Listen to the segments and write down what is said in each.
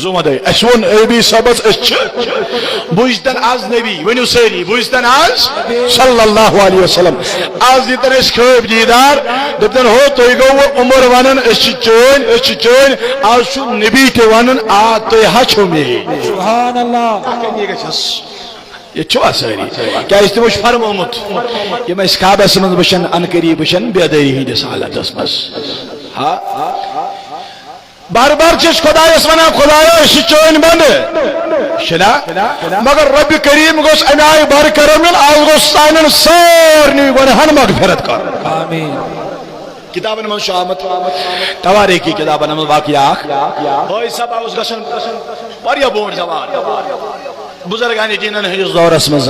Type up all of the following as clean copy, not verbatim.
زمدے اسون ابی صبس اس بوجتن از نبی ونیو سری بوجتن از صلی اللہ علیہ وسلم از دیتن اس خوب دیدار دپتن ہو تو گو عمر ونن اس چون از شو نبی تے ونن آ تو ہچو می سبحان اللہ یہ چھو ساری کیا اس نے مجھ فرمومت یہ میں اس کعبہ سمجھ بشن انکری بشن بیادری ہی جس حالت اس بس ہاں بار بار چیز خدای اسمنا خدای اسی چوین بند شنا مگر رب کریم گوش انائی بار کرمن آز گوش سائنن سارنی گنہن مغفرت کر آمین کتاب نمال شامت تواری کی کتاب نمال واقعہ ہوئی سب آوز گشن باریا بون زمان بزرگانی دینن ہے اس دور اسمز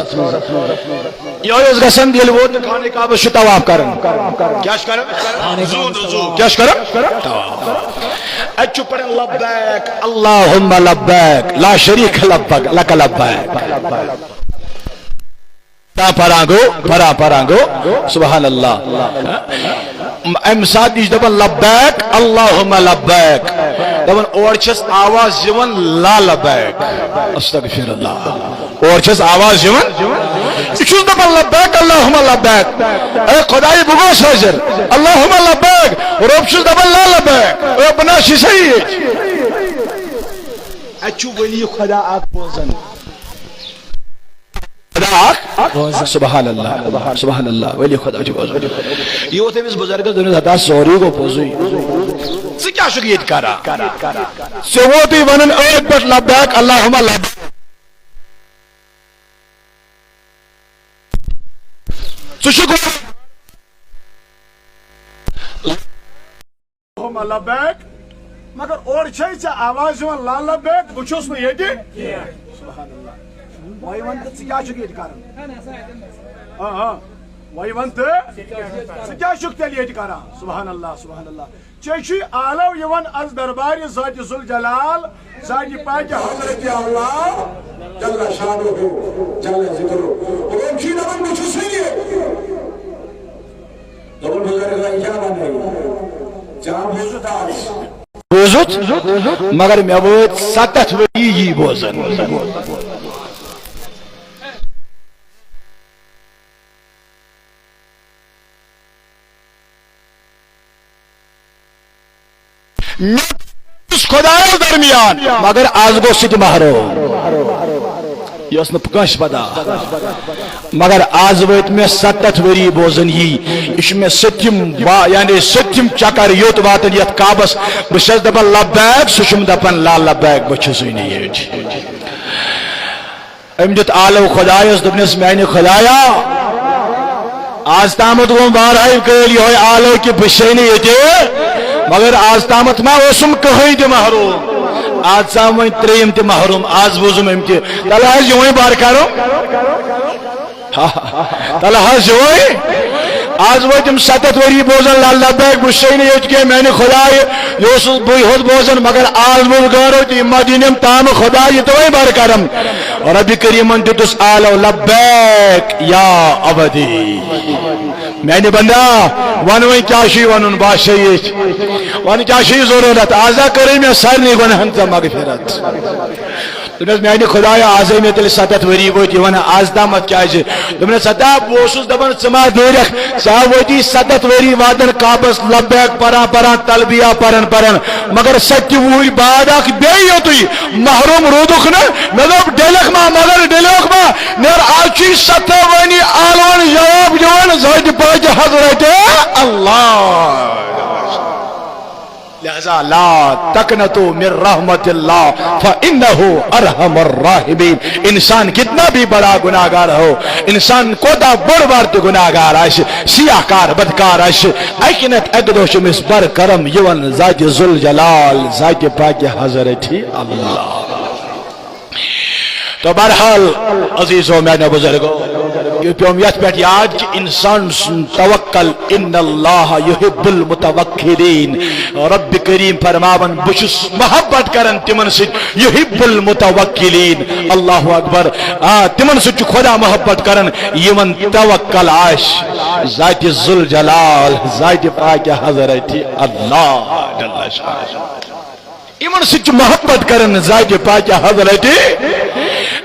یہ اس گشن دیل وہ کھانے کعبہ شو تواف کرن کیاش کرن زو کیاش کرن اچھو پڑھن لبیک اللہم لبیک لا شریک لبیک لک لبیک پرانگو سبحان اللہ ام ساتھ دیش دبن لبیک اللہم لبیک دبن اور چھس آواز جون لا لبیک استغفر اللہ اور چھس آواز جون اچھس دبن لبیک اللہم لبیک اے خدای بگوش حضر اللہم لبیک روب چھس دبن لا لبیک اے بناشی سید اچھو ولی خدا آت بوزن سبحان اللہ سبحان اللہ ولی خدا جو بوزن یہ ہوتے ہیں اس بزرگ دنیا حدا سوری کو پوزوئی سے کیا شکیت کرا سے وہ بھی ونن ایک بٹ لبیک اللہم لبیک تو شکر اللہم لبیک مگر اور چھئی چھا آواز جو لا لبیک بچوس میں یہ دی سبحان اللہ وائی ونت سے کیا شکیت کرا وائی ونت سے کیا شکیت کرا سبحان اللہ چیشی آلو یون از درباری ذات ذوالجلال ذات پاک حضرت اللہ جل شانہ جل ذکرہ اور کی نام مجھ سے دبل بزرگ کا کیا بن ہے جام بوزت مگر میں وہ ستت وی بوزن خدای درمیان مگر آز گو سید محروم یہ اس نے پکش پدا مگر آز ویت میں 7 وری بوزن ہی اس میں یعنی ستیم چکر یوت واتن یت کعبس بشز دپن لبیک سشم دپن لا لبیک بچسوی نہیں ام دت آلو خدایس دپنس میانی خدایا آز تامت گو بارہائی کل یہ آلو کی بشینی یہ مگر آز تامت ما اسم کہیں تی محروم آج ساموئی تریم تی محروم آز بوزم امتی تلہاز جوئی بار کرو تلہاز جوئی آز وہ تم 7 وری بوزن لالا بیک بشینی ایت کے میں نے خدای یوسف بوئی خود بوزن مگر آز بو گارو تی مدینم تام خدای توئی بار کرم رب کریمن تی تس آلو لبیک یا عبدی میں نے بندہ ونوئی کیاشی ونن باشیت ون کیاشی ضرورت آزا کرے میں سر نہیں گنہن تا مغفرت میں نے خدایا آزائی میں تلی 7 وری ویتی وانا آزدامت کیا جی میں نے صداب بوسوس دبن سما دورک صاحب ویتی 7 وری وادن کابس لبیک پران تلبیہ پرن مگر 7 وری بعدک بیئیو توی محروم رودخ نا مگر ڈیلک ما نیر آچی 7 وری آلوان جواب جوان زہد پاک حضرت اللہ لہذا لا تقنطوا من رحمت اللہ فإنه ارحم الراحمین انسان کتنا بھی بڑا گناہگار ہو انسان کودا بڑ بار تو گناہگار آش سیاہ کار بدکار آش ایکنت اگدوش مس بر کرم یون ذات ذوالجلال ذات پاک حضرت اللہ تو بہرحال عزیزوں میں نے بزرگوں پیومیت بیٹھ یاد کہ انسان توکل ان اللہ یحب المتوکلین رب کریم فرماون بشس محبت کرن تمن سید یحب المتوکلین اللہ اکبر تمن سید خدا محبت کرن یمن توکل عاش ذات ذوالجلال ذات پاک حضرت اللہ جل شانہ ایمن سچ محبت کرن ذات پاک حضرت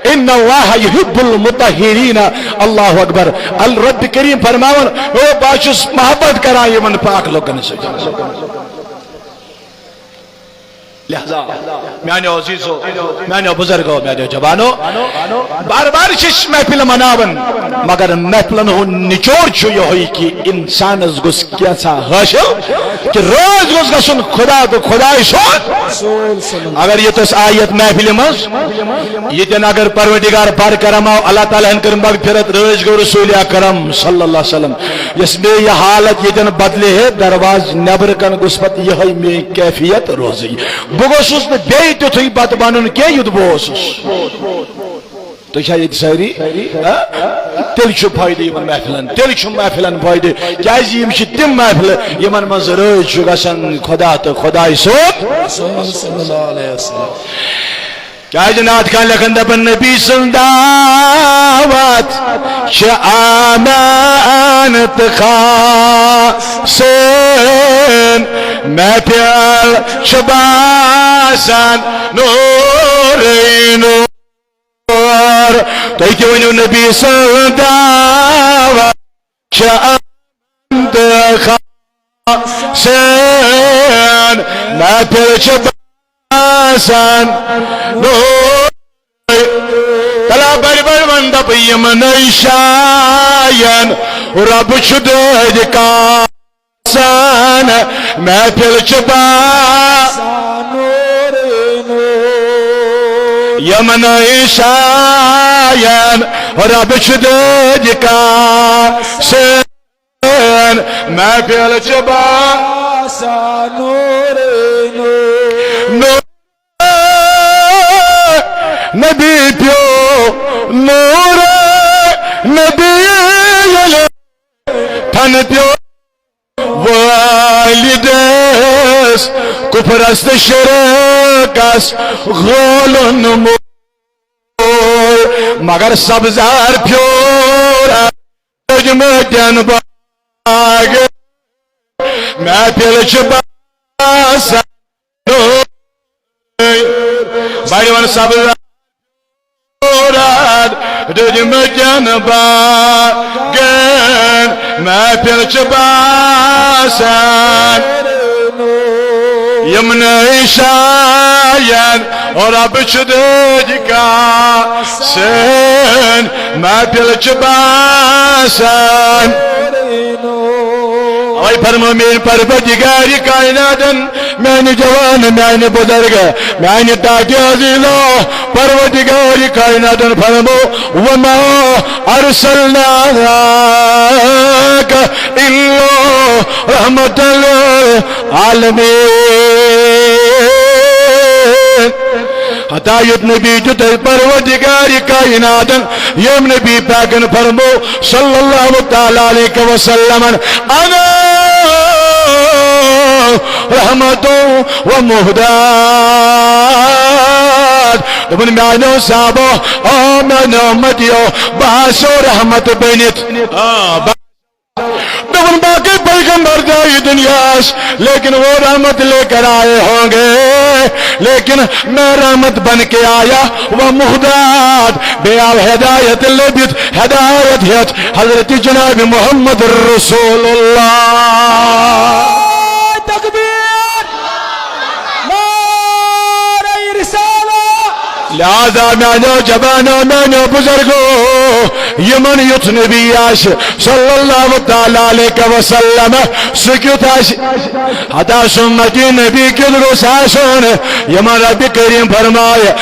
ان اللہ یحب المطہرین اللہ اکبر الرب کریم فرماون او باشس محبت کران یمن پاک لوگن سے لہذا میانو عزیزو میانو بزرگو میانو جوانو بار بار چش محفل مناون مگر محفلن ہو نچوڑ چھو یہ ہوئی کہ انسان از گس کیا سا حاصل کہ روز گس گسن خدا تو خدای سون اگر یہ تس آیت محفل مز یہ تن اگر پروردگار پار کرماو اللہ تعالیٰ ان کرم مغفرت روز گو رسول اکرم صلی اللہ علیہ وسلم اس میں یہ حالت یہ تن بدلے ہے درواز نبر کن گسپت یہ ہوئی میں کیفیت روزی بگوسوس نے بیت تھی بات بانن کے یود بوسوس تو شاید ساری تیل چھو فائدہ یمن محفلن تیل چھو محفلن فائدہ کیاز یم چھ تم محفل یمن مز روز چھو گژھان خدا تو خدای سوت صلی اللہ علیہ وسلم کیا جنات کان لکھن دپن نبی سن دعوت چھ امانت خاصن محفل چھ باسان نور نور تو کیوں ونیو نبی سن دعوت چھ امانت خاصن محفل چھ آسان تلا بر بر وند پیم نیشاین رب شدید کاسان محفل چبا یم نیشاین رب شدید کاسان محفل چبا نبی پیو نور نبی تھن پیو والدس کفرست شرکس غولن مور مگر سبزار پیورا تجمدن باگ میں پیلچ باسا بھائی من سبزار دجمجن باگن میں پلچ باسن یمن عشاین اور اب چدج کا سن میں پلچ باسن آئی فرمو میر پروردگاری کائناتن میں نے جوان میں نے بزرگ میں نے تاکی عزیزو پروردگاری کائناتن فرمو وما ارسلناک الا رحمت للعالمین ہدایت نبی جتر پروردگاری کائناتن یم نبی پاکن فرمو صلی اللہ تعالیٰ علیہ وسلم انا رحمتوں و مہداد دبن میانو صحابو آمنو مدیو باسو رحمت بینت دبن باقی پیغمبر جائی دنیاش لیکن وہ رحمت لے کر آئے ہوں گے لیکن میں رحمت بن کے آیا وہ مہداد بے آو ہدایت لبیت ہدایت ہیت حضرت جناب محمد رسول اللہ تکبیر نعرہ رسالہ لہذا میانو جبانو میانو بزرگو یمن یت نبی آش صلی اللہ تعالیٰ علیہ وسلم سکیت آش حتا سمتی نبی کی درست آشون یمن رب کریم فرمائے